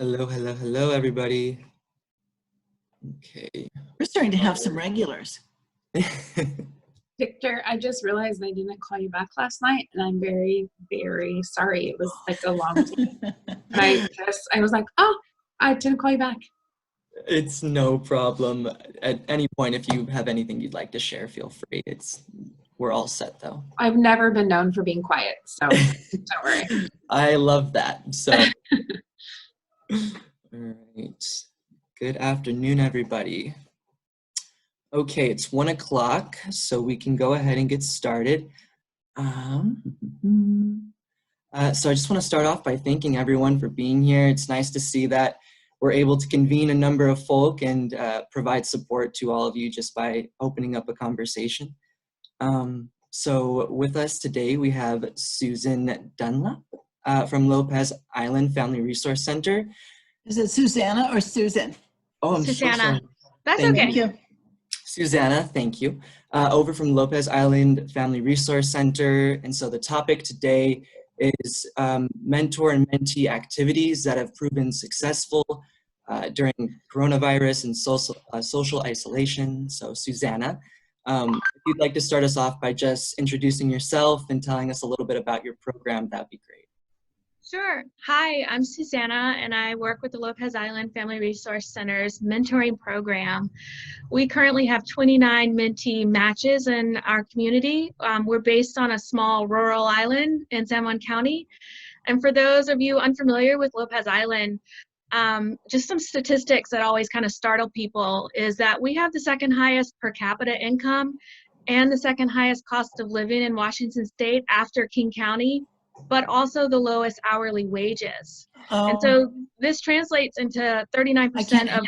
Hello, hello, hello, everybody. Okay. We're starting to have some regulars. Victor, I just realized I didn't call you back last night, and I'm very, very sorry. It was like a long day. I was like, oh, I didn't call you back. It's no problem. At any point, if you have anything you'd like to share, feel free. We're all set though. I've never been known for being quiet, so don't worry. I love that. So, all right. Good afternoon, everybody. Okay, it's 1 o'clock, so we can go ahead and get started. So I just want to start off by thanking everyone for being here. It's nice to see that we're able to convene a number of folk and provide support to all of you just by opening up a conversation. So with us today, we have Susan Dunlap from Lopez Island Family Resource Center. Is it Susanna or Susan? Oh, I'm Susanna. so sorry. That's Thank okay. Thank you. Susanna, thank you. Over from Lopez Island Family Resource Center. And so the topic today is mentor and mentee activities that have proven successful during coronavirus and social isolation. So Susanna, if you'd like to start us off by just introducing yourself and telling us a little bit about your program, that'd be great. Sure. Hi, I'm Susanna, and I work with the Lopez Island Family Resource Center's mentoring program. We currently have 29 mentee matches in our community. We're based on a small rural island in San Juan County. And for those of you unfamiliar with Lopez Island, just some statistics that always kind of startle people is that we have the second highest per capita income and the second highest cost of living in Washington State after King County, but also the lowest hourly wages. Oh, And so this translates into 39% of,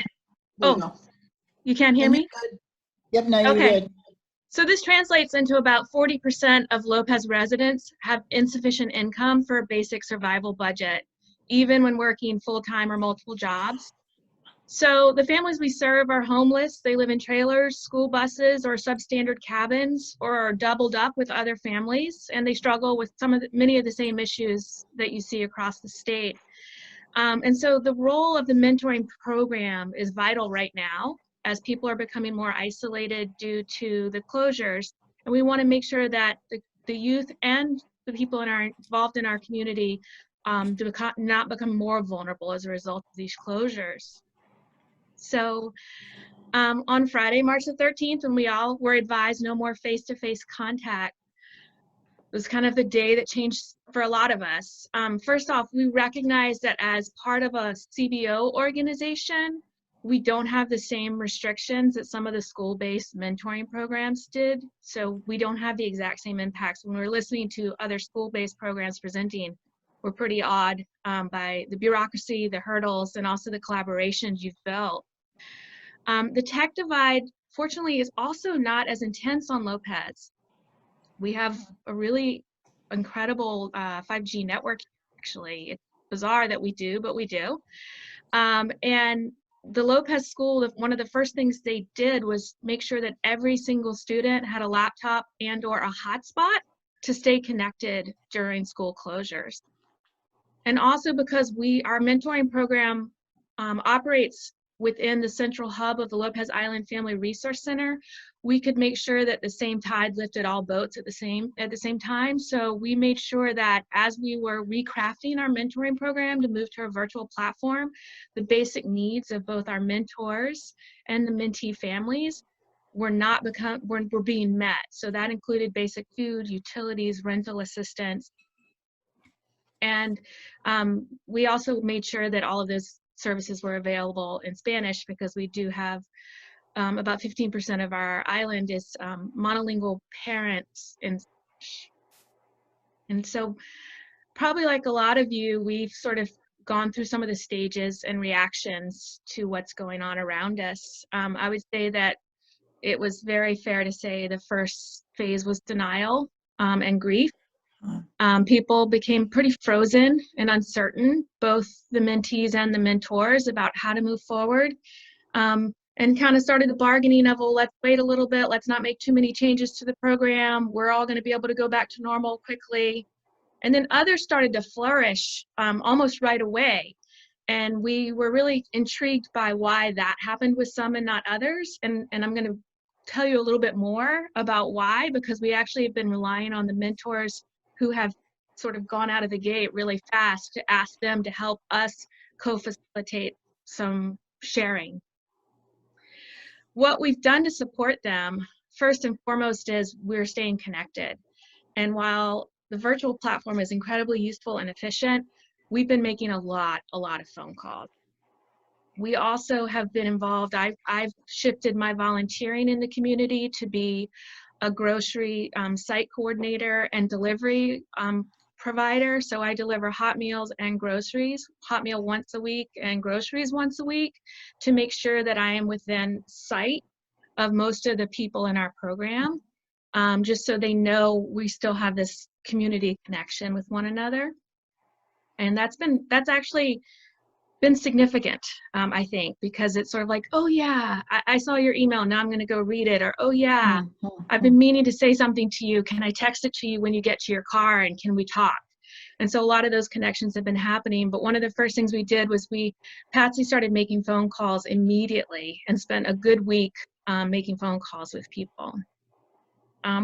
oh, you can't hear me? good. Yep, now you're Okay. good. So this translates into about 40% of Lopez residents have insufficient income for a basic survival budget, even when working full-time or multiple jobs. So the families we serve are homeless. They live in trailers, school buses, or substandard cabins, or are doubled up with other families, and they struggle with many of the same issues that you see across the state. And so the role of the mentoring program is vital right now as people are becoming more isolated due to the closures. And we want to make sure that the youth and the people involved in our community do not become more vulnerable as a result of these closures. So on Friday, March the 13th, when we all were advised no more face-to-face contact, it was kind of the day that changed for a lot of us. First off, we recognize that as part of a CBO organization, we don't have the same restrictions that some of the school-based mentoring programs did. So we don't have the exact same impacts. When we're listening to other school-based programs presenting, we're pretty awed by the bureaucracy, the hurdles, and also the collaborations you've built. The tech divide, fortunately, is also not as intense on Lopez. We have a really incredible 5G network, actually. It's bizarre that we do, but we do. And the Lopez school, one of the first things they did was make sure that every single student had a laptop and/or a hotspot to stay connected during school closures. And also because our mentoring program operates within the central hub of the Lopez Island Family Resource Center, we could make sure that the same tide lifted all boats at the same time. So we made sure that as we were recrafting our mentoring program to move to a virtual platform, the basic needs of both our mentors and the mentee families were being met. So that included basic food, utilities, rental assistance. And we also made sure that all of those services were available in Spanish because we do have about 15% of our island is monolingual parents in Spanish. And so probably like a lot of you, we've sort of gone through some of the stages and reactions to what's going on around us. I would say that it was very fair to say the first phase was denial and grief. People became pretty frozen and uncertain, both the mentees and the mentors, about how to move forward, and kind of started the bargaining of, well, let's wait a little bit, let's not make too many changes to the program, we're all going to be able to go back to normal quickly. And then others started to flourish almost right away. And we were really intrigued by why that happened with some and not others. And I'm going to tell you a little bit more about why, because we actually have been relying on the mentors who have sort of gone out of the gate really fast to ask them to help us co-facilitate some sharing. What we've done to support them, first and foremost, is we're staying connected. And while the virtual platform is incredibly useful and efficient, we've been making a lot of phone calls. We also have been involved. I've shifted my volunteering in the community to be a grocery site coordinator and delivery provider. So I deliver hot meals and groceries, hot meal once a week and groceries once a week, to make sure that I am within sight of most of the people in our program, just so they know we still have this community connection with one another. And that's actually been significant, I think, because it's sort of like, oh yeah, I saw your email, now I'm going to go read it, or oh yeah, I've been meaning to say something to you, can I text it to you when you get to your car, and can we talk? And so a lot of those connections have been happening. But one of the first things we did was Patsy started making phone calls immediately and spent a good week making phone calls with people.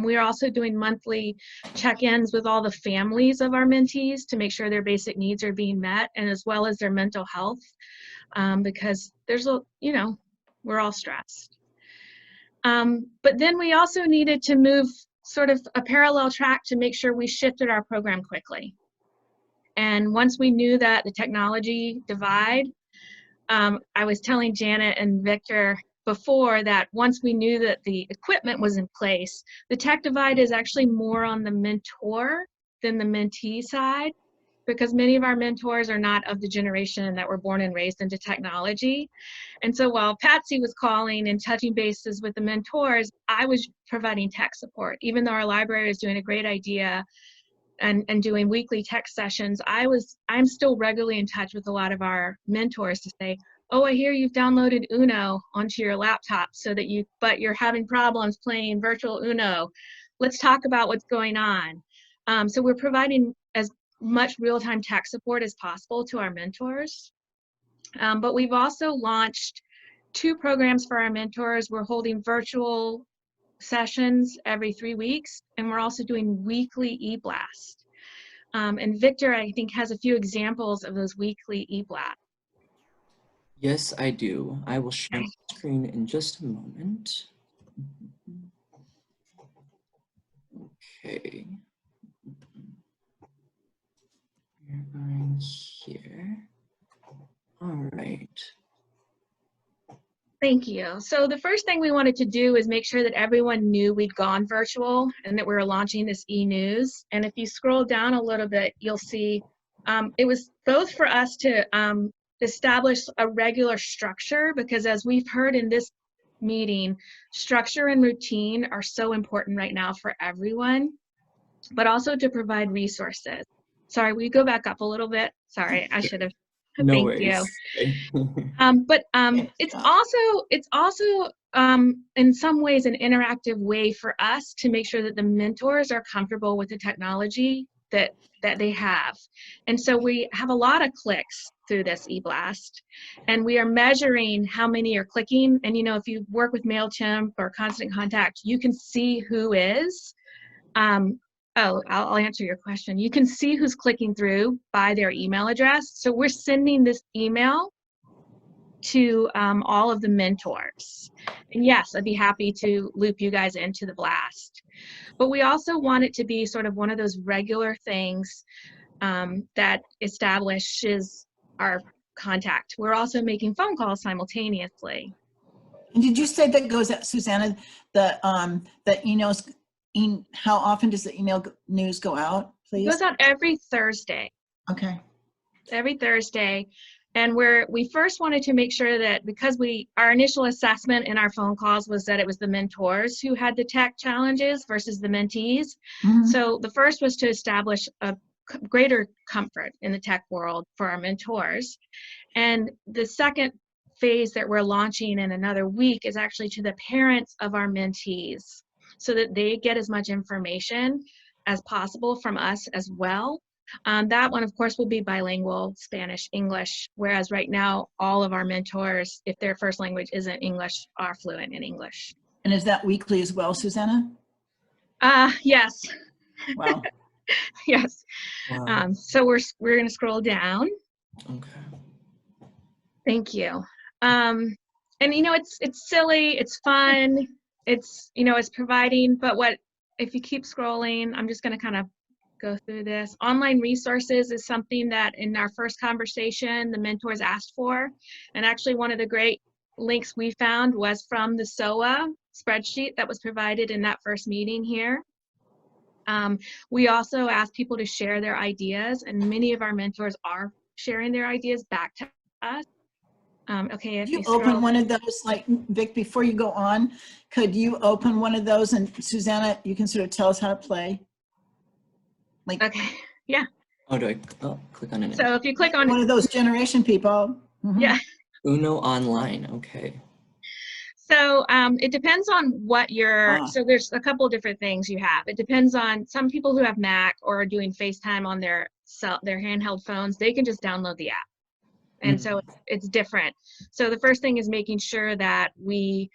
We are also doing monthly check-ins with all the families of our mentees to make sure their basic needs are being met, and as well as their mental health, because there's we're all stressed. But then we also needed to move sort of a parallel track to make sure we shifted our program quickly. And once we knew that the technology divide, I was telling Janet and Victor before that once we knew that the equipment was in place, the tech divide is actually more on the mentor than the mentee side, because many of our mentors are not of the generation that were born and raised into technology. And so while Patsy was calling and touching bases with the mentors, I was providing tech support. Even though our library is doing a great idea and doing weekly tech sessions, I'm still regularly in touch with a lot of our mentors to say, oh, I hear you've downloaded Uno onto your laptop but you're having problems playing virtual Uno. Let's talk about what's going on. So we're providing as much real-time tech support as possible to our mentors. But we've also launched 2 programs for our mentors. We're holding virtual sessions every 3 weeks, and we're also doing weekly e-blast. And Victor, I think, has a few examples of those weekly e-blasts. Yes, I do. I will share my screen in just a moment. Okay. We're going here. All right. Thank you. So the first thing we wanted to do is make sure that everyone knew we'd gone virtual and that we were launching this e-news. And if you scroll down a little bit, you'll see it was both for us to establish a regular structure, because as we've heard in this meeting, structure and routine are so important right now for everyone, but also to provide resources. Sorry, will you go back up a little bit? Sorry, I should have. No Thank worries. you. It's also in some ways an interactive way for us to make sure that the mentors are comfortable with the technology that they have. And so we have a lot of clicks through this e-blast, and we are measuring how many are clicking. And if you work with MailChimp or Constant Contact, you can see who is. I'll answer your question. You can see who's clicking through by their email address. So we're sending this email to all of the mentors. And yes, I'd be happy to loop you guys into the blast. But we also want it to be sort of one of those regular things that establishes our contact. We're also making phone calls simultaneously. And did you say that goes out, Susanna, the emails? How often does the email news go out, please? It goes out every Thursday. Okay. Every Thursday. And we first wanted to make sure that, because our initial assessment in our phone calls was that it was the mentors who had the tech challenges versus the mentees. Mm-hmm. So the first was to establish a greater comfort in the tech world for our mentors. And the second phase that we're launching in another week is actually to the parents of our mentees, so that they get as much information as possible from us as well, That one, of course, will be bilingual, Spanish, English, whereas right now, all of our mentors, if their first language isn't English, are fluent in English. And is that weekly as well, Susanna? Yes, Wow. yes. Wow. So we're gonna scroll down. Okay. Thank you. And it's silly, it's fun, it's it's providing, but if you keep scrolling, I'm just gonna kind of go through this. Online resources is something that in our first conversation, the mentors asked for. And actually one of the great links we found was from the SOA spreadsheet that was provided in that first meeting here. We also asked people to share their ideas, and many of our mentors are sharing their ideas back to us. Okay, if Could you you scroll, open one of those, like, Vic, before you go on, could you open one of those, and Susanna, you can sort of tell us how to play? Like, okay, yeah. Oh, do I click on it? So if you click on one of those generation people. Mhm. yeah. Uno Online. Okay. So it depends on what so there's a couple different things you have. It depends on some people who have Mac or are doing FaceTime on their handheld phones, they can just download the app. And so it's different. So the first thing is making sure that we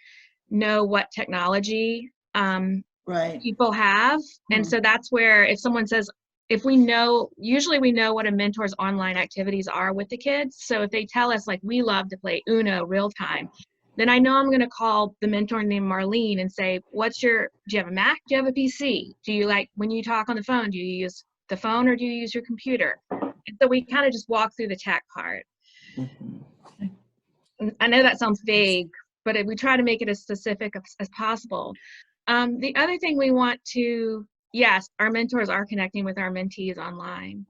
know what technology Right. people have. And so that's where if someone says, usually we know what a mentor's online activities are with the kids. So if they tell us, like, we love to play Uno real time, then I know I'm going to call the mentor named Marlene and say, do you have a Mac? Do you have a PC? Do you, like, when you talk on the phone, do you use the phone or do you use your computer? And so we kind of just walk through the tech part. I know that sounds vague, but we try to make it as specific as possible. The other thing we want to, yes, our mentors are connecting with our mentees online.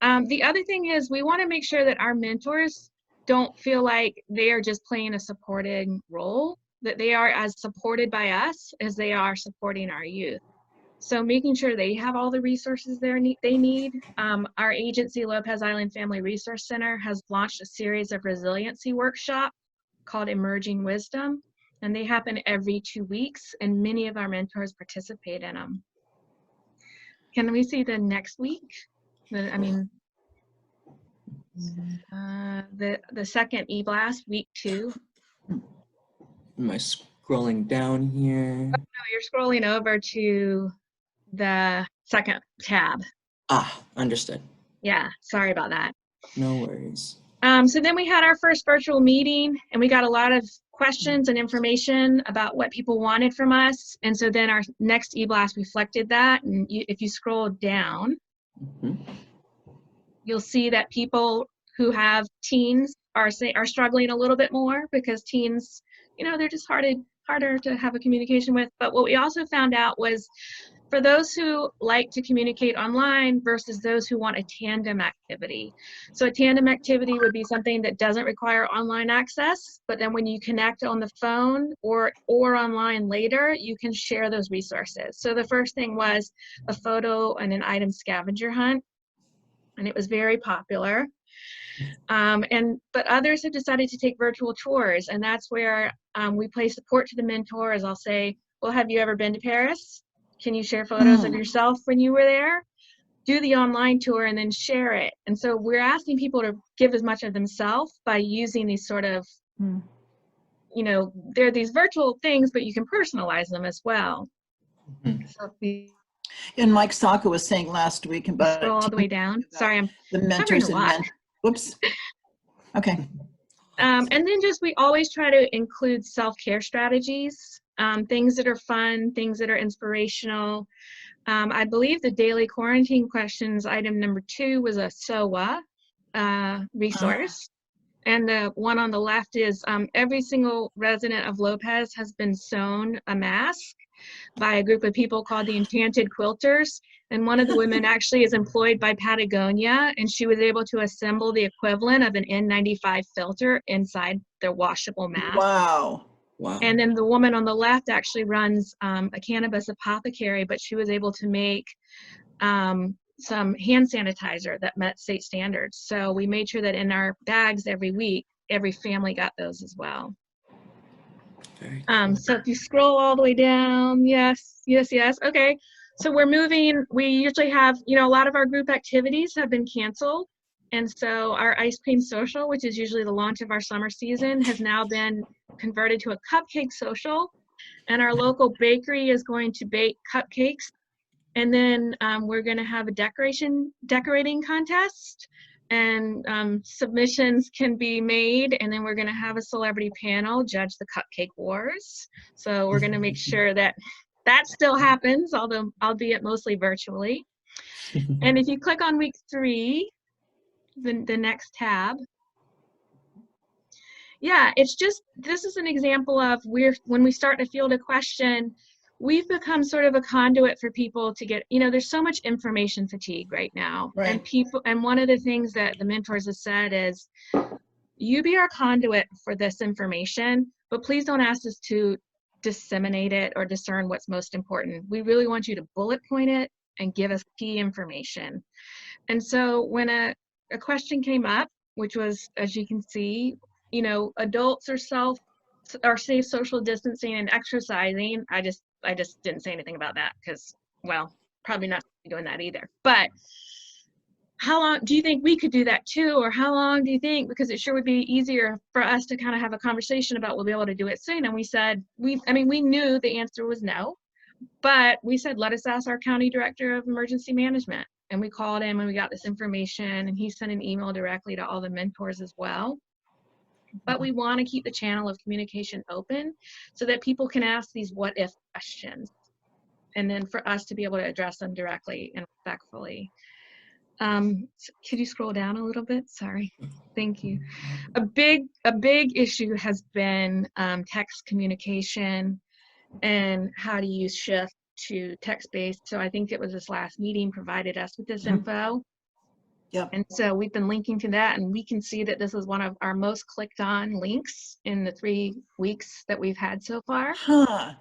The other thing is we want to make sure that our mentors don't feel like they are just playing a supporting role, that they are as supported by us as they are supporting our youth. So making sure they have all the resources they need. Our agency, Lopez Island Family Resource Center, has launched a series of resiliency workshops called Emerging Wisdom, and they happen every 2 weeks, and many of our mentors participate in them. Can we see the next week? The second e-blast, week 2. Am I scrolling down here? No, you're scrolling over to the second tab. Understood. Yeah, sorry about that. No worries. So then we had our first virtual meeting, and we got a lot of questions and information about what people wanted from us. And so then our next e-blast reflected that. And if you scroll down, you'll see that people who have teens are struggling a little bit more, because teens, they're just harder to have a communication with. But what we also found out was, for those who like to communicate online versus those who want a tandem activity. So a tandem activity would be something that doesn't require online access, but then when you connect on the phone or online later, you can share those resources. So the first thing was a photo and an item scavenger hunt, and it was very popular. But others have decided to take virtual tours, and that's where we play support to the mentors. I'll say, well, have you ever been to Paris? Can you share photos of yourself when you were there? Do the online tour and then share it. And so we're asking people to give as much of themselves by using these sort of, they're these virtual things, but you can personalize them as well. So and Mike Saka was saying last week about scroll all the way down. Sorry, I'm the mentors and whoops. Okay. And then we always try to include self-care strategies, things that are fun, things that are inspirational. I believe the daily quarantine questions, item number 2, was a SOA resource. And the one on the left is every single resident of Lopez has been sewn a mask by a group of people called the Enchanted Quilters. And one of the women actually is employed by Patagonia, and she was able to assemble the equivalent of an N95 filter inside their washable mask. Wow. And then the woman on the left actually runs a cannabis apothecary, but she was able to make some hand sanitizer that met state standards. So we made sure that in our bags every week, every family got those as well. Very cool. So if you scroll all the way down, yes. Okay. So we're moving, we usually have, you know, a lot of our group activities have been canceled. And so our ice cream social, which is usually the launch of our summer season, has now been converted to a cupcake social. And our local bakery is going to bake cupcakes. And then we're going to have a decorating contest, and submissions can be made. And then we're going to have a celebrity panel judge the cupcake wars. So we're going to make sure that that still happens, although albeit mostly virtually. And if you click on week 3, the next tab, yeah, it's just, this is an example of when we start to field a question, we've become sort of a conduit for people to get, you know, there's so much information fatigue right now. Right. And one of the things that the mentors have said is, you be our conduit for this information, but please don't ask us to disseminate it or discern what's most important. We really want you to bullet point it and give us key information. And so when a question came up, which was, as you can see, you know, adults are safe social distancing and exercising. I just didn't say anything about that because, well, probably not doing that either. But how long do you think we could do that too? Or how long do you think, because it sure would be easier for us to kind of have a conversation about we'll be able to do it soon. And we said, we knew the answer was no, but we said, let us ask our county director of emergency management. And we called him and we got this information, and he sent an email directly to all the mentors as well. But we want to keep the channel of communication open so that people can ask these what if questions, and then for us to be able to address them directly and respectfully. Could you scroll down a little bit? Sorry. Thank you. A big issue has been text communication and how to use Shift to text-based. So I think it was this last meeting provided us with this info. Yep. And so we've been linking to that, and we can see that this is one of our most clicked on links in the 3 weeks that we've had so far. Huh.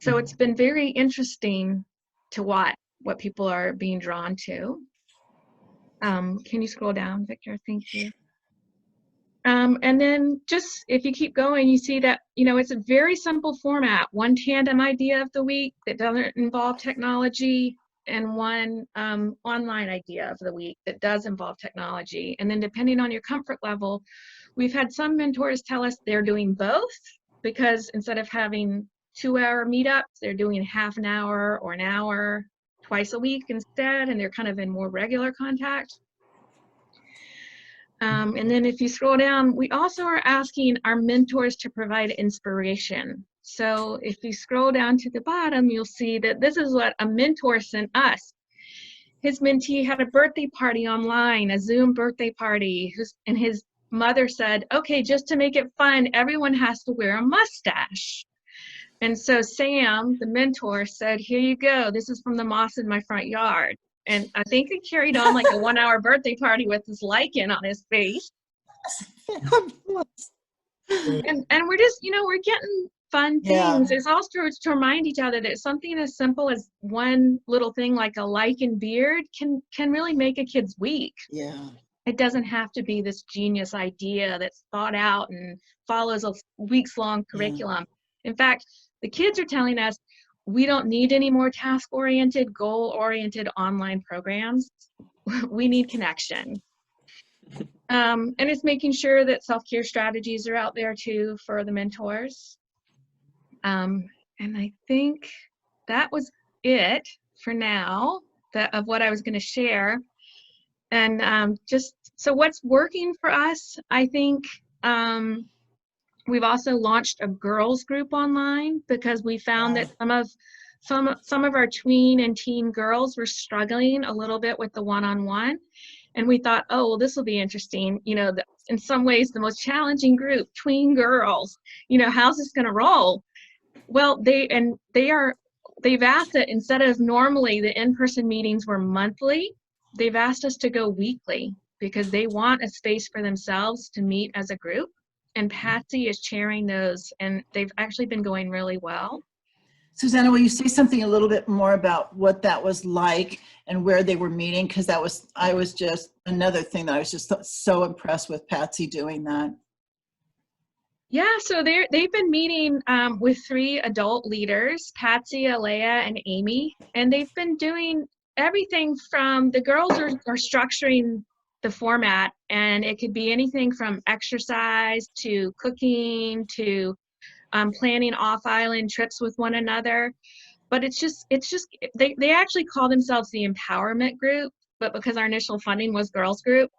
So it's been very interesting to watch what people are being drawn to. Can you scroll down, Victor? Thank you. And then just if you keep going, you see that, you know, it's a very simple format. One tandem idea of the week that doesn't involve technology, and one online idea of the week that does involve technology. And then depending on your comfort level, we've had some mentors tell us they're doing both, because instead of having 2-hour meetups, they're doing half an hour or an hour twice a week instead, and they're kind of in more regular contact. And then if you scroll down, we also are asking our mentors to provide inspiration. So if you scroll down to the bottom, you'll see that this is what a mentor sent us. His mentee had a birthday party online, a Zoom birthday party, and his mother said, okay, just to make it fun, everyone has to wear a mustache. And so Sam, the mentor, said, here you go. This is from the moss in my front yard. And I think it carried on like a 1-hour birthday party with this lichen on his face. And we're just, you know, we're getting fun things. Yeah. It's also to remind each other that something as simple as one little thing like a lichen beard can really make a kid's week. Yeah. It doesn't have to be this genius idea that's thought out and follows a weeks-long curriculum. In fact, the kids are telling us we don't need any more task-oriented, goal-oriented online programs. We need connection. And it's making sure that self-care strategies are out there too for the mentors. And I think that was it for now of what I was going to share. And just so what's working for us, I think we've also launched a girls group online because we found that some of our tween and teen girls were struggling a little bit with the one-on-one. And we thought, oh, well, this will be interesting. You know, in some ways, the most challenging group, tween girls, you know, how's this going to roll? Well, they've asked that instead of normally the in-person meetings were monthly, they've asked us to go weekly because they want a space for themselves to meet as a group. And Patsy is chairing those, and they've actually been going really well. Susanna, will you say something a little bit more about what that was like and where they were meeting? Because I was just another thing that I was just so impressed with Patsy doing that. Yeah, so they've been meeting with 3 adult leaders, Patsy, Alea, and Amy, and they've been doing everything from the girls are structuring the format, and it could be anything from exercise to cooking to planning off-island trips with one another. But it's just they actually call themselves the empowerment group, but because our initial funding was girls group,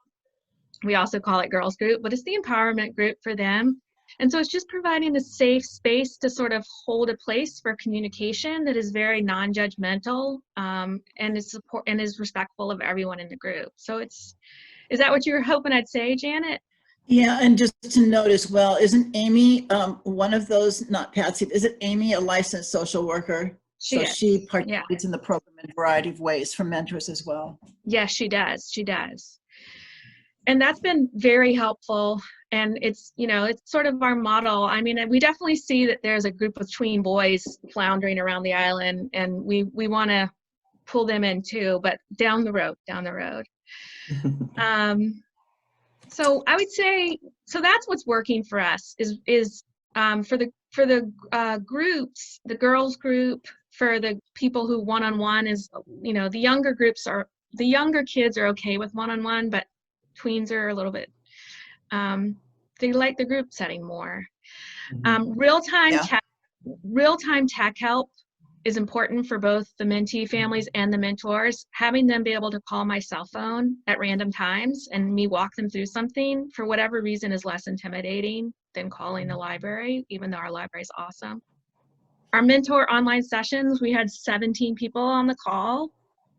we also call it girls group, but it's the empowerment group for them. And so it's just providing a safe space to sort of hold a place for communication that is very non-judgmental, and is respectful of everyone in the group. So is that what you were hoping I'd say, Janet? Yeah, and just to note as well, isn't Amy one of those, not Patsy, isn't Amy a licensed social worker? She participates in the program in a variety of ways for mentors as well. Yes, she does. She does. And that's been very helpful. And it's sort of our model. I mean, we definitely see that there's a group of tween boys floundering around the island, and we want to pull them in too, but down the road. So I would say, so that's what's working for us is for the groups, the girls group, for the people who one-on-one is, the younger kids are okay with one-on-one, but tweens are a little bit, they like the group setting more. Real-time tech help is important for both the mentee families and the mentors. Having them be able to call my cell phone at random times and me walk them through something for whatever reason is less intimidating than calling the library, even though our library is awesome. Our mentor online sessions, we had 17 people on the call,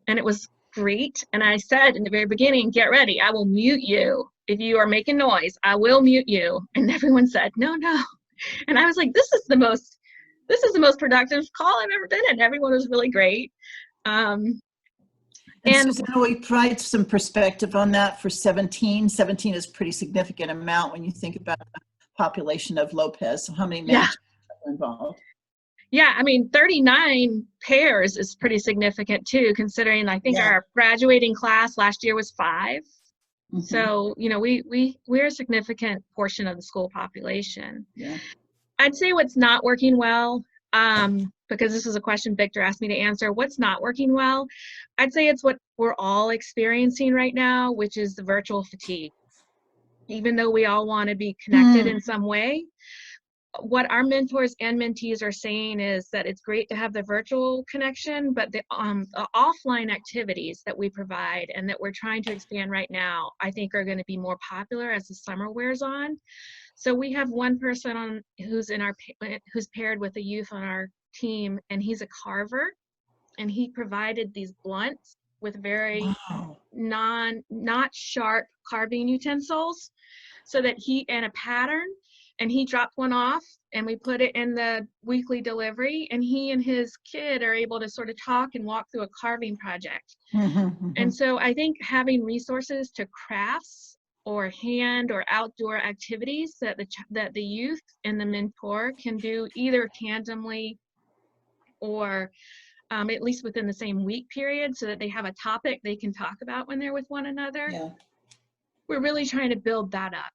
and it was great. And I said in the very beginning, get ready, I will mute you. If you are making noise, I will mute you. And everyone said, no. And I was like, this is the most productive call I've ever been in. Everyone was really great. And Susanna, we provide some perspective on that for 17. 17 is a pretty significant amount when you think about the population of Lopez. So how many matches are involved? Yeah, I mean, 39 pairs is pretty significant too, considering I think our graduating class last year was 5. Mm-hmm. So, we're a significant portion of the school population. Yeah. I'd say what's not working well, because this is a question Victor asked me to answer, what's not working well? I'd say it's what we're all experiencing right now, which is the virtual fatigue. Even though we all want to be connected in some way, what our mentors and mentees are saying is that it's great to have the virtual connection, but the offline activities that we provide and that we're trying to expand right now, I think are going to be more popular as the summer wears on. So we have one person who's paired with a youth on our team, and he's a carver, and he provided these blunts with very not sharp carving utensils, so that and a pattern, and he dropped one off, and we put it in the weekly delivery, and he and his kid are able to sort of talk and walk through a carving project. And so I think having resources to crafts or hand or outdoor activities that the youth and the mentor can do either tandemly or at least within the same week period, so that they have a topic they can talk about when they're with one another. Yeah. We're really trying to build that up.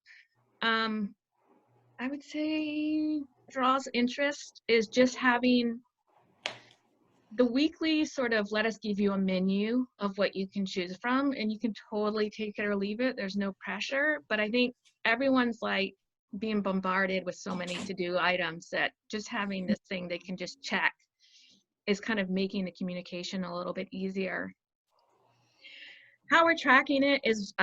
I would say draws interest is just having the weekly sort of, let us give you a menu of what you can choose from, and you can totally take it or leave it. There's no pressure, but I think everyone's like being bombarded with so many to-do items that just having this thing they can just check is kind of making the communication a little bit easier. How we're tracking it is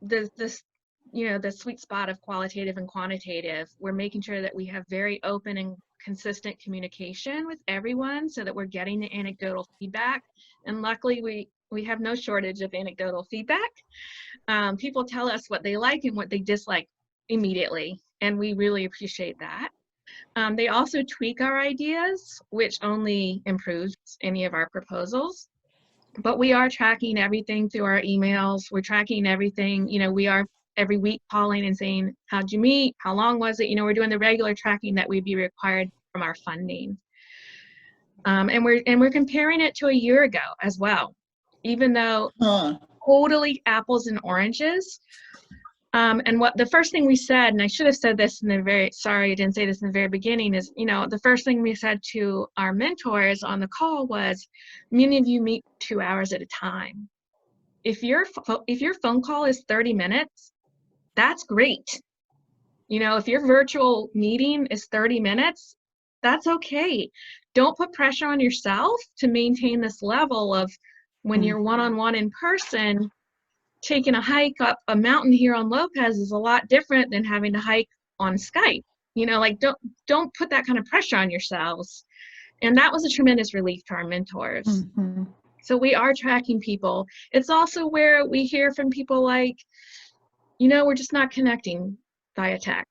the sweet spot of qualitative and quantitative. We're making sure that we have very open and consistent communication with everyone so that we're getting the anecdotal feedback. And luckily we have no shortage of anecdotal feedback. People tell us what they like and what they dislike immediately, and we really appreciate that. They also tweak our ideas, which only improves any of our proposals. But we are tracking everything through our emails. We're tracking everything. We are every week calling and saying, how'd you meet? How long was it? We're doing the regular tracking that would be required from our funding. And we're comparing it to a year ago as well, even though totally apples and oranges. And what the first thing we said, and I should have said this sorry I didn't say this in the very beginning, is, the first thing we said to our mentors on the call was, many of you meet 2 hours at a time. If your phone call is 30 minutes, that's great. If your virtual meeting is 30 minutes, that's okay. Don't put pressure on yourself to maintain this level of when you're one-on-one in person. Taking a hike up a mountain here on Lopez is a lot different than having to hike on Skype. Don't put that kind of pressure on yourselves. And that was a tremendous relief to our mentors. Mm-hmm. So we are tracking people. It's also where we hear from people like, we're just not connecting via text.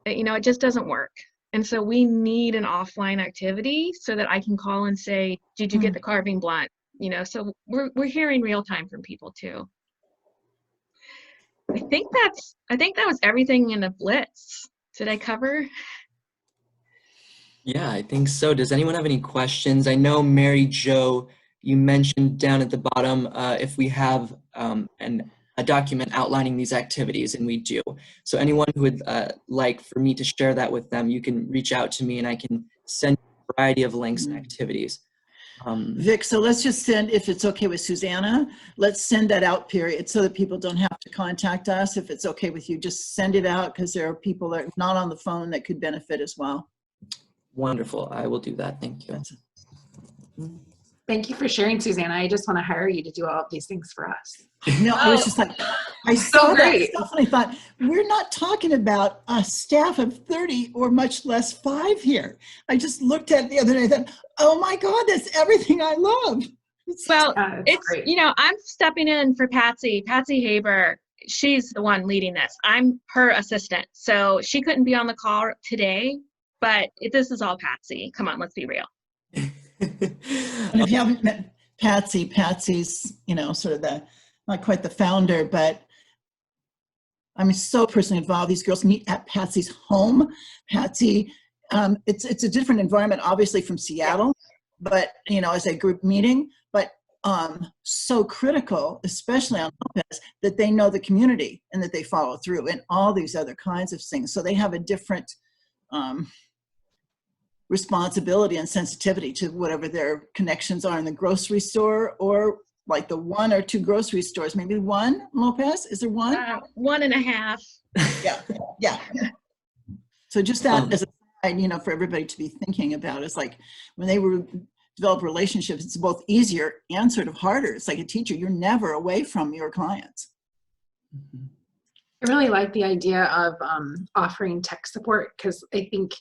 It just doesn't work. And so we need an offline activity so that I can call and say, did you get the carving blunt? So we're hearing real time from people too. I think that was everything in the blitz. Did I cover? Yeah, I think so. Does anyone have any questions? I know Mary Jo, you mentioned down at the bottom if we have a document outlining these activities, and we do. So anyone who would like for me to share that with them, you can reach out to me and I can send you a variety of links and activities. Vic, so let's just send, if it's okay with Susanna, let's send that out period so that people don't have to contact us. If it's okay with you, just send it out because there are people that are not on the phone that could benefit as well. Wonderful. I will do that. Thank you. Thank you for sharing, Susanna. I just want to hire you to do all of these things for us. No, I was just like, I saw So that great. stuff and I thought, we're not talking about a staff of 30 or much less 5 here. I just looked at it the other day and thought, oh my God, that's everything I love. Well, it's great. I'm stepping in for Patsy Haber. She's the one leading this. I'm her assistant. So she couldn't be on the call today, but this is all Patsy. Come on, let's be real. And if you haven't met Patsy's, sort of not quite the founder, but I'm so personally involved. These girls meet at Patsy's home. Patsy, it's a different environment, obviously, from Seattle, but, as a group meeting, but so critical, especially on Lopez, that they know the community and that they follow through and all these other kinds of things. So they have a different responsibility and sensitivity to whatever their connections are in the grocery store, or like the 1 or 2 grocery stores, maybe 1, Lopez, is there 1? 1.5. Yeah. So just that as a side, for everybody to be thinking about, is like when they develop relationships, it's both easier and sort of harder. It's like a teacher, you're never away from your clients. I really like the idea of offering tech support, because I think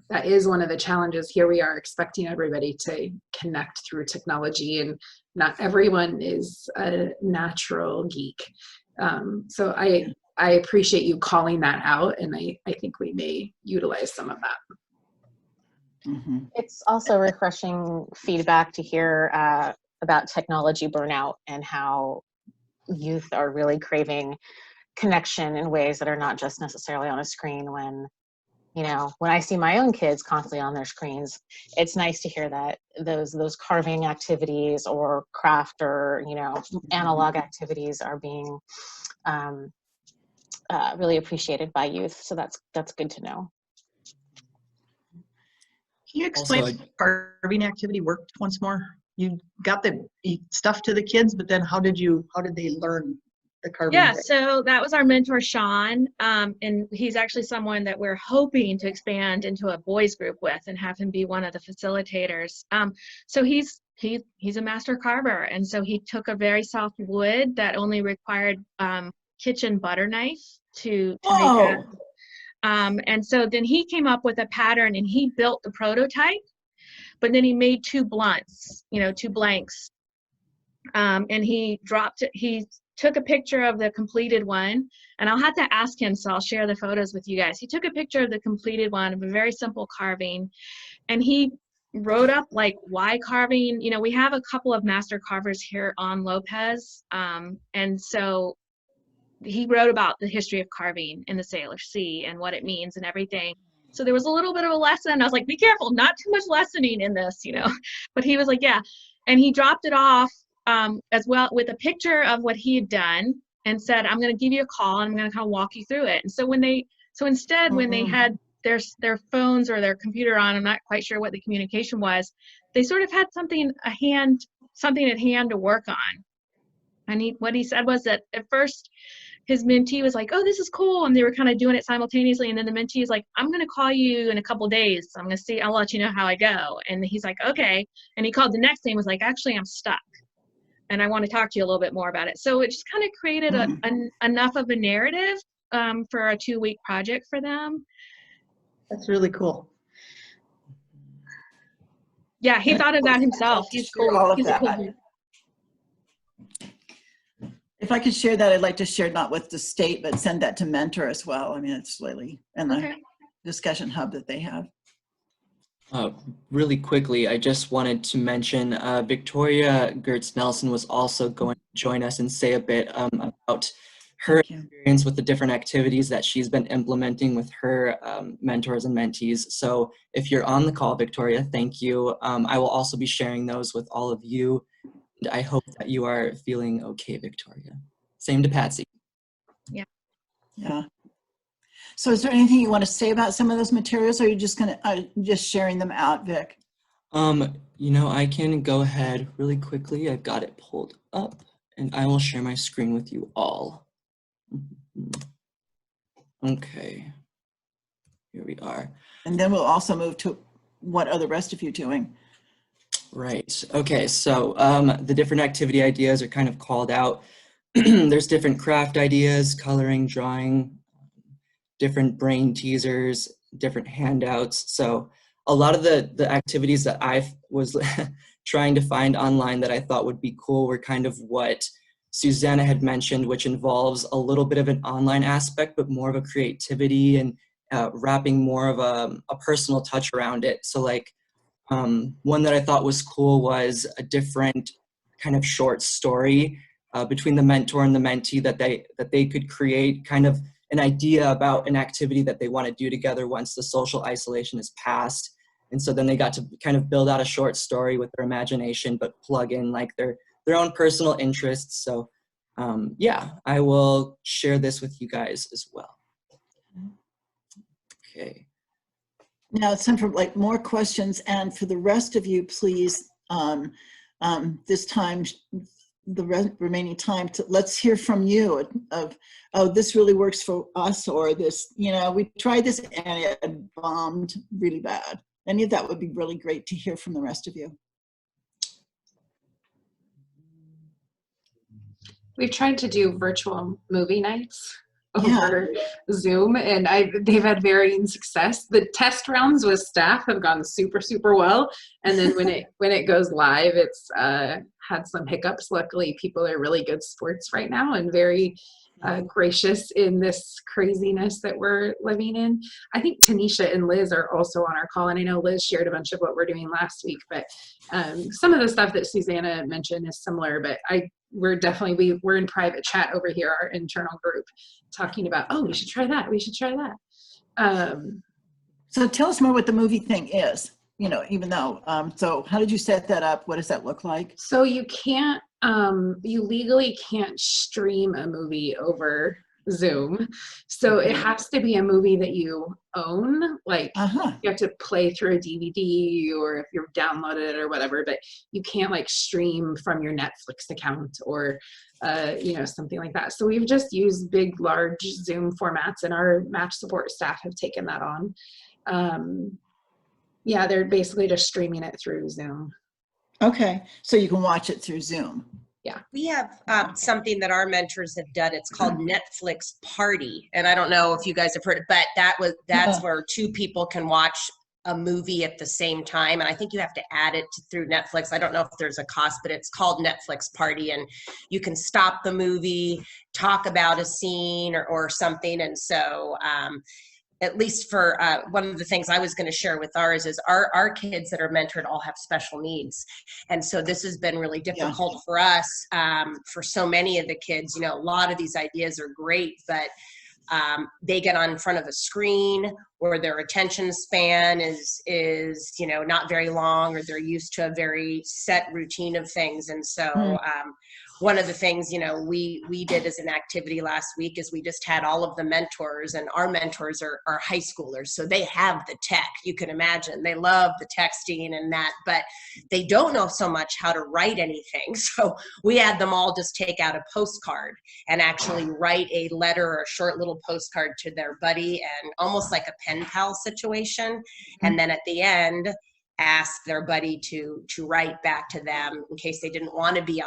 that is one of the challenges. Here we are expecting everybody to connect through technology, and not everyone is a natural geek. So I appreciate you calling that out, and I think we may utilize some of that. Mm-hmm. It's also refreshing feedback to hear about technology burnout and how youth are really craving connection in ways that are not just necessarily on a screen. When I see my own kids constantly on their screens, it's nice to hear that those carving activities or craft or, analog activities are being really appreciated by youth. So that's good to know. Can you explain how the carving activity worked once more? You got the stuff to the kids, but then how did they learn the carving? Yeah, so that was our mentor, Sean, and he's actually someone that we're hoping to expand into a boys group with and have him be one of the facilitators. So he's a master carver, and so he took a very soft wood that only required kitchen butter knife to make it. And so then he came up with a pattern and he built the prototype, but then he made 2 blunts, 2 blanks. And he dropped it. He took a picture of the completed one, and I'll have to ask him, so I'll share the photos with you guys. He took a picture of the completed one of a very simple carving, and he wrote up like why carving. We have a couple of master carvers here on Lopez, and so he wrote about the history of carving in the Salish Sea and what it means and everything. So there was a little bit of a lesson. I was like, be careful, not too much lessoning in this, But he was like, yeah. And he dropped it off as well with a picture of what he had done. and said, I'm going to give you a call and I'm going to kind of walk you through it. And so instead, when they had their phones or their computer on, I'm not quite sure what the communication was, they sort of had something at hand to work on. And what he said was that at first his mentee was like, oh, this is cool. And they were kind of doing it simultaneously. And then the mentee is like, I'm going to call you in a couple days. I'm going to see, I'll let you know how I go. And he's like, okay. And he called the next day and was like, actually, I'm stuck. And I want to talk to you a little bit more about it. So it just kind of created enough of a narrative for a 2-week project for them. That's really cool. Yeah, he thought of that himself. He's cool. All of He's that. a cool dude. If I could share that, I'd like to share not with the state, but send that to Mentor as well. I mean, it's really in the discussion hub that they have. Really quickly, I just wanted to mention Victoria Gertz-Nelson was also going to join us and say a bit about her experience with the different activities that she's been implementing with her mentors and mentees. So if you're on the call, Victoria, thank you. I will also be sharing those with all of you. And I hope that you are feeling okay, Victoria. Same to Patsy. Yeah. So is there anything you want to say about some of those materials, or are you just going to just sharing them out, Vic? You know, I can go ahead really quickly. I've got it pulled up and I will share my screen with you all. Okay, here we are. And then we'll also move to what are the rest of you doing? Right, okay, so the different activity ideas are kind of called out. There's different craft ideas, coloring, drawing, different brain teasers, different handouts. So a lot of the activities that I was trying to find online that I thought would be cool were kind of what Susanna had mentioned, which involves a little bit of an online aspect, but more of a creativity and wrapping more of a personal touch around it. So like one that I thought was cool was a different kind of short story between the mentor and the mentee that they could create kind of an idea about an activity that they want to do together once the social isolation is passed. And so then they got to kind of build out a short story with their imagination, but plug in like their own personal interests. So yeah, I will share this with you guys as well. Okay. Now it's time for like more questions, and for the rest of you, please, this time, the remaining time, let's hear from you of, oh, this really works for us, or this, you know, we tried this and it bombed really bad. Any of that would be really great to hear from the rest of you. We've tried to do virtual movie nights over Zoom, and they've had varying success. The test rounds with staff have gone super, super well, and then when it goes live, it's had some hiccups. Luckily, people are really good sports right now and very gracious in this craziness that we're living in. I think Tanisha and Liz are also on our call, and I know Liz shared a bunch of what we're doing last week, but some of the stuff that Susanna mentioned is similar, but we're in private chat over here, our internal group, talking about, oh, we should try that, we should try that. So tell us more what the movie thing is, you know, even though, so how did you set that up? What does that look like? So you can't, you legally can't stream a movie over Zoom. So it has to be a movie that you own, like you have to play through a DVD, or if you've downloaded it or whatever, but you can't like stream from your Netflix account or you know, something like that. So we've just used big, large Zoom formats, and our match support staff have taken that on. Yeah, they're basically just streaming it through Zoom. Okay, so you can watch it through Zoom. Yeah. We have something that our mentors have done. It's called Netflix Party. And I don't know if you guys have heard it, but that's where two people can watch a movie at the same time. And I think you have to add it through Netflix. I don't know if there's a cost, but it's called Netflix Party. And you can stop the movie, talk about a scene or something. And so at least for one of the things I was going to share with ours is our kids that are mentored all have special needs. And so this has been really difficult for us, for so many of the kids. You know, a lot of these ideas are great, but they get on in front of a screen, or their attention span is, you know, not very long, or they're used to a very set routine of things. And so one of the things, you know, we did as an activity last week is we just had all of the mentors, and our mentors are high schoolers. So they have the tech, you can imagine. They love the texting and that, but they don't know so much how to write anything. So we had them all just take out a postcard and actually write a letter or a short little postcard to their buddy, and almost like a pen pal situation. And then at the end, ask their buddy to write back to them in case they didn't want to be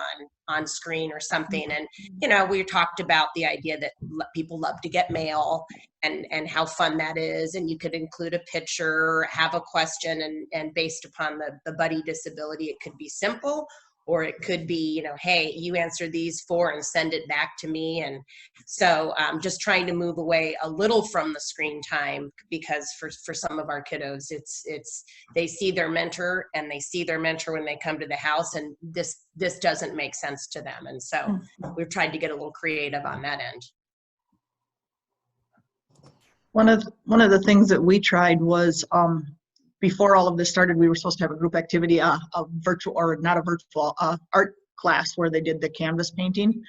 on screen or something. And you know, we talked about the idea that people love to get mail and how fun that is, and you could include a picture, have a question, and based upon the buddy disability, it could be simple, or it could be, you know, hey, you answer these 4 and send it back to me. And so just trying to move away a little from the screen time, because for some of our kiddos, it's they see their mentor, and they see their mentor when they come to the house, and this doesn't make sense to them. And so we've tried to get a little creative on that end. One of the things that we tried was, before all of this started, we were supposed to have a group activity, a virtual, or not a virtual, art class where they did the canvas painting.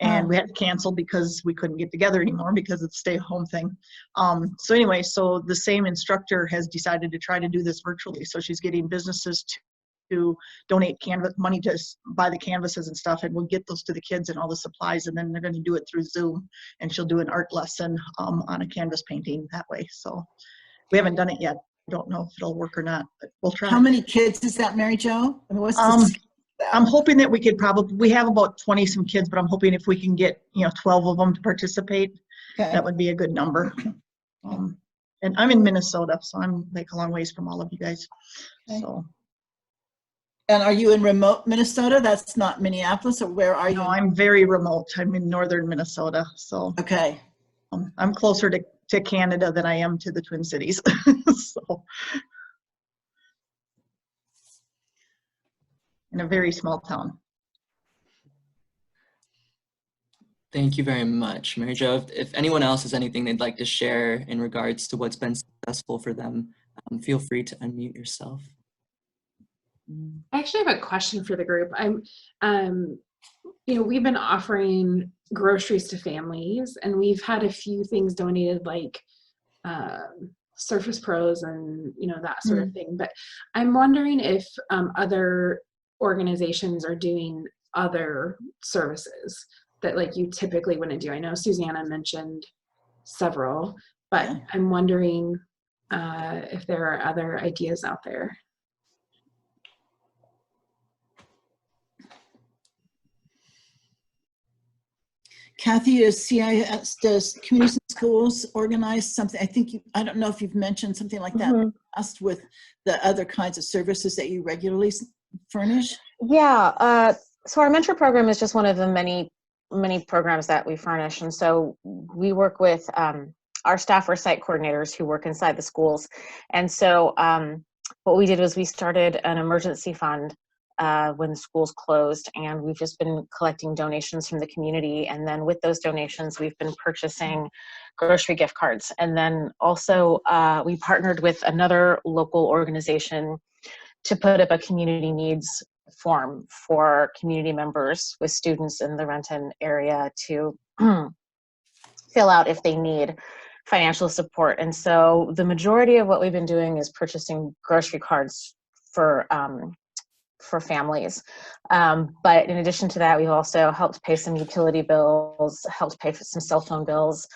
And we had to cancel because we couldn't get together anymore because it's a stay-at-home thing. So anyway, so the same instructor has decided to try to do this virtually. So she's getting businesses to donate canvas money to buy the canvases and stuff, and we'll get those to the kids and all the supplies, and then they're going to do it through Zoom, and she'll do an art lesson on a canvas painting that way. So we haven't done it yet. Don't know if it'll work or not, but we'll try. How many kids is that, Mary Jo? I mean, what's the I'm hoping that we could we have about 20 some kids, but I'm hoping if we can get, you know, 12 of them to participate, that would be a good number. And I'm in Minnesota, so I'm like a long ways from all of you guys. Okay. So. And are you in remote Minnesota? That's not Minneapolis, or where are you? No, I'm very remote. I'm in northern Minnesota, so. Okay. I'm closer to Canada than I am to the Twin Cities. So, in a very small town. Thank you very much, Mary Jo. If anyone else has anything they'd like to share in regards to what's been successful for them, feel free to unmute yourself. I actually have a question for the group. You know, we've been offering groceries to families, and we've had a few things donated, like Surface Pros and, you know, that sort of thing. But I'm wondering if other organizations are doing other services that, like, you typically wouldn't do. I know Susanna mentioned several, but I'm wondering if there are other ideas out there. Kathy, does CIS, does Community Schools organize something? I think I don't know if you've mentioned something like that in the past with the other kinds of services that you regularly furnish? Yeah, so our mentor program is just one of the many programs that we furnish. And so we work with our staff or site coordinators who work inside the schools. And so what we did was we started an emergency fund when the schools closed, and we've just been collecting donations from the community. And then with those donations, we've been purchasing grocery gift cards. And then also we partnered with another local organization to put up a community needs form for community members with students in the Renton area to fill out if they need financial support. And so the majority of what we've been doing is purchasing grocery cards for families. But in addition to that, we've also helped pay some utility bills, helped pay for some cell phone bills,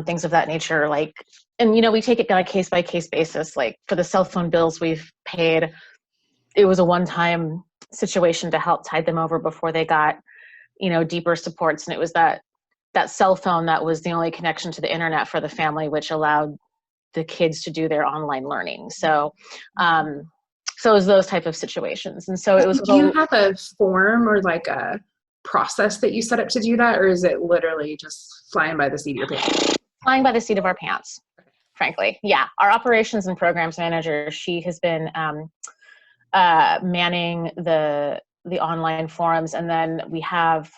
things of that nature. Like, and you know, we take it on a case-by-case basis. Like for the cell phone bills we've paid, it was a one-time situation to help tide them over before they got, you know, deeper supports. And it was that cell phone that was the only connection to the internet for the family, which allowed the kids to do their online learning. So, so it was those type of situations. And so it was. Do you have a form or like a process that you set up to do that? Or is it literally just flying by the seat of your pants? Flying by the seat of our pants, frankly. Yeah. Our operations and programs manager, she has been manning the online forums. And then we have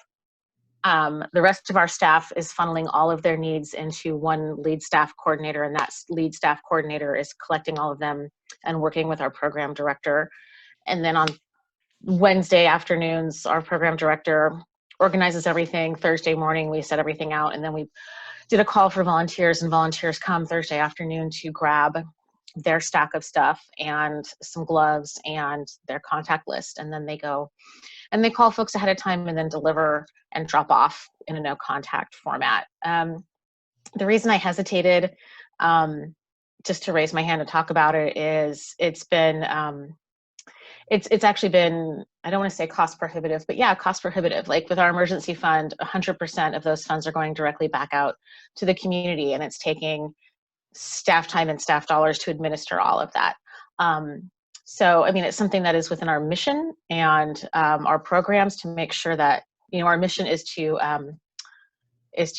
the rest of our staff is funneling all of their needs into one lead staff coordinator, and that lead staff coordinator is collecting all of them and working with our program director. And then on Wednesday afternoons, our program director organizes everything. Thursday morning, we set everything out, and then we did a call for volunteers, and volunteers come Thursday afternoon to grab their stack of stuff and some gloves and their contact list. And then they go and they call folks ahead of time and then deliver and drop off in a no contact format. The reason I hesitated just to raise my hand and talk about it is it's actually been, I don't want to say cost prohibitive, but yeah, cost prohibitive. Like with our emergency fund, 100% of those funds are going directly back out to the community, and it's taking staff time and staff dollars to administer all of that. So, I mean, it's something that is within our mission and our programs to make sure that, you know, our mission is to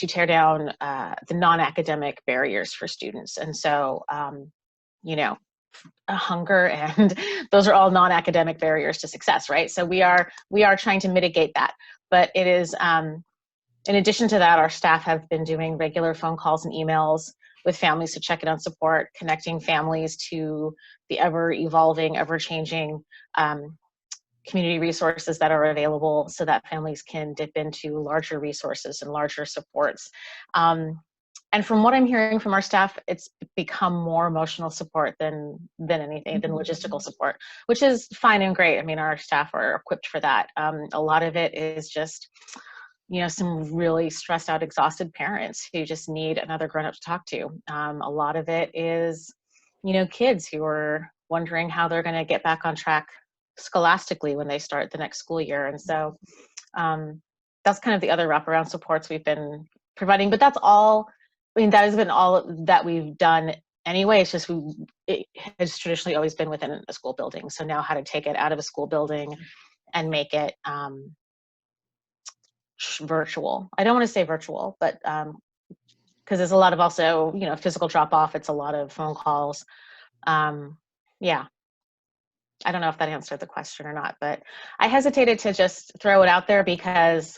tear down the non-academic barriers for students. And so, you know, hunger and those are all non-academic barriers to success, right? So we are trying to mitigate that. But it is, in addition to that, our staff have been doing regular phone calls and emails with families to check in on support, connecting families to the ever-evolving, ever-changing community resources that are available so that families can dip into larger resources and larger supports. And from what I'm hearing from our staff, it's become more emotional support than anything, than logistical support, which is fine and great. I mean, our staff are equipped for that. A lot of it is just, you know, some really stressed out, exhausted parents who just need another grown-up to talk to. A lot of it is, you know, kids who are wondering how they're going to get back on track scholastically when they start the next school year. And so that's kind of the other wraparound supports we've been providing. But that's all, I mean, that has been all that we've done anyway. It's just it has traditionally always been within a school building. So now how to take it out of a school building and make it virtual. I don't want to say virtual, but because there's a lot of also, you know, physical drop off. It's a lot of phone calls. Yeah. I don't know if that answered the question or not, but I hesitated to just throw it out there because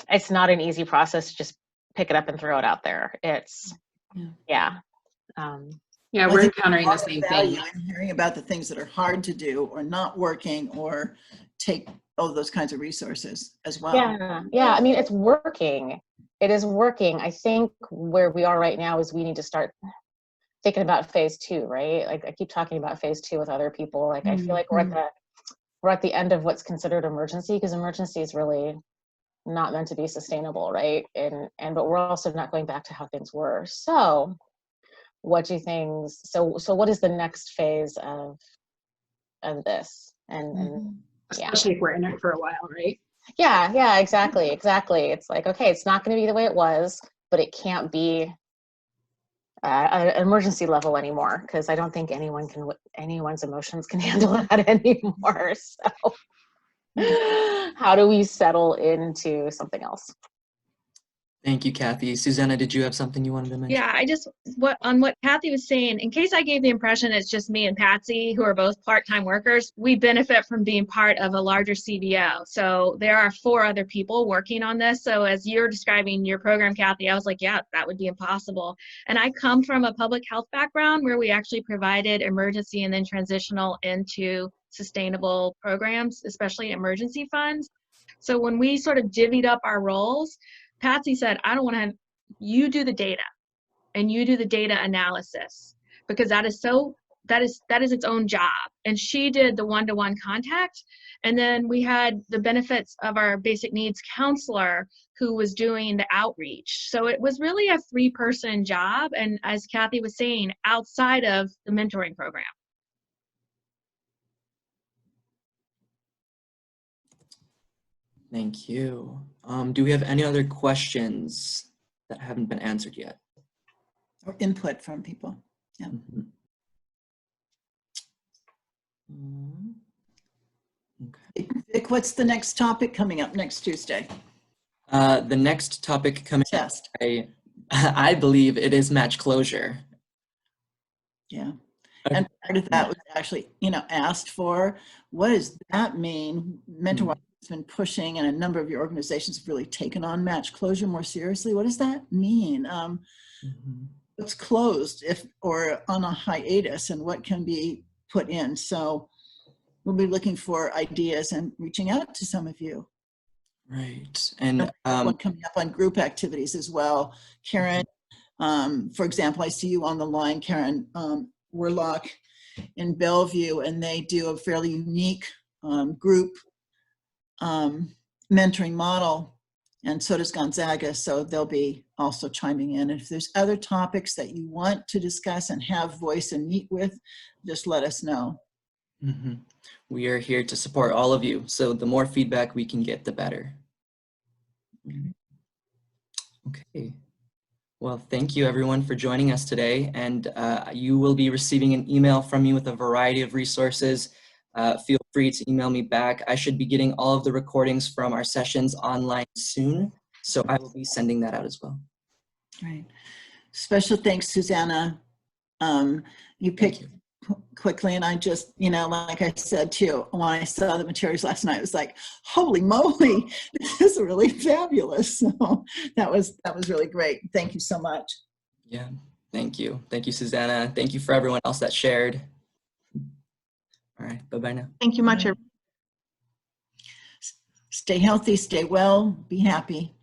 it's not an easy process to just pick it up and throw it out there. It's, yeah. Yeah, we're encountering the same thing. I'm hearing about the things that are hard to do or not working or take all those kinds of resources as well. Yeah. I mean, it's working. It is working. I think where we are right now is we need to start thinking about phase 2, right? Like I keep talking about phase 2 with other people. Like I feel like we're at the end of what's considered emergency, because emergency is really not meant to be sustainable, right? But we're also not going back to how things were. So what do things, so what is the next phase of this? And especially if we're in it for a while, right? Yeah, exactly. It's like, okay, it's not going to be the way it was, but it can't be an emergency level anymore, because I don't think anyone's emotions can handle that anymore. So how do we settle into something else? Thank you, Kathy. Susanna, did you have something you wanted to mention? Yeah, on what Kathy was saying, in case I gave the impression it's just me and Patsy, who are both part-time workers, we benefit from being part of a larger CBO. So there are 4 other people working on this. So as you're describing your program, Kathy, I was like, yeah, that would be impossible. And I come from a public health background where we actually provided emergency and then transitional into sustainable programs, especially emergency funds. So when we sort of divvied up our roles, Patsy said, I don't want to have you do the data and you do the data analysis, because that is its own job. And she did the one-to-one contact. And then we had the benefits of our basic needs counselor who was doing the outreach. So it was really a 3-person job. And as Kathy was saying, outside of the mentoring program. Thank you. Do we have any other questions that haven't been answered yet? Or input from people? Yeah. Okay. Vic, what's the next topic coming up next Tuesday? The next topic coming up, I believe it is match closure. Yeah. And part of that was actually, asked for. What does that mean? Mentor has been pushing, and a number of your organizations have really taken on match closure more seriously. What does that mean? What's closed or on a hiatus, and what can be put in? So we'll be looking for ideas and reaching out to some of you. Right. And One coming up on group activities as well. Karen, for example, I see you on the line, Karen Warlock in Bellevue, and they do a fairly unique group mentoring model, and so does Gonzaga, so they'll be also chiming in. If there's other topics that you want to discuss and have voice and meet with, just let us know. mm-hmm. We are here to support all of you, so the more feedback we can get, the better. Okay. Well, thank you everyone for joining us today, and you will be receiving an email from me with a variety of resources. Feel free to email me back. I should be getting all of the recordings from our sessions online soon, so I will be sending that out as well. Right. Special thanks, Susanna. You picked quickly, and I just, you know, like I said too, when I saw the materials last night, I was like, holy moly, this is really fabulous. So that was really great. Thank you so much. Yeah, thank you. Thank you, Susanna. Thank you for everyone else that shared. All right, bye-bye now. Thank you much, everyone. Stay healthy, stay well, be happy.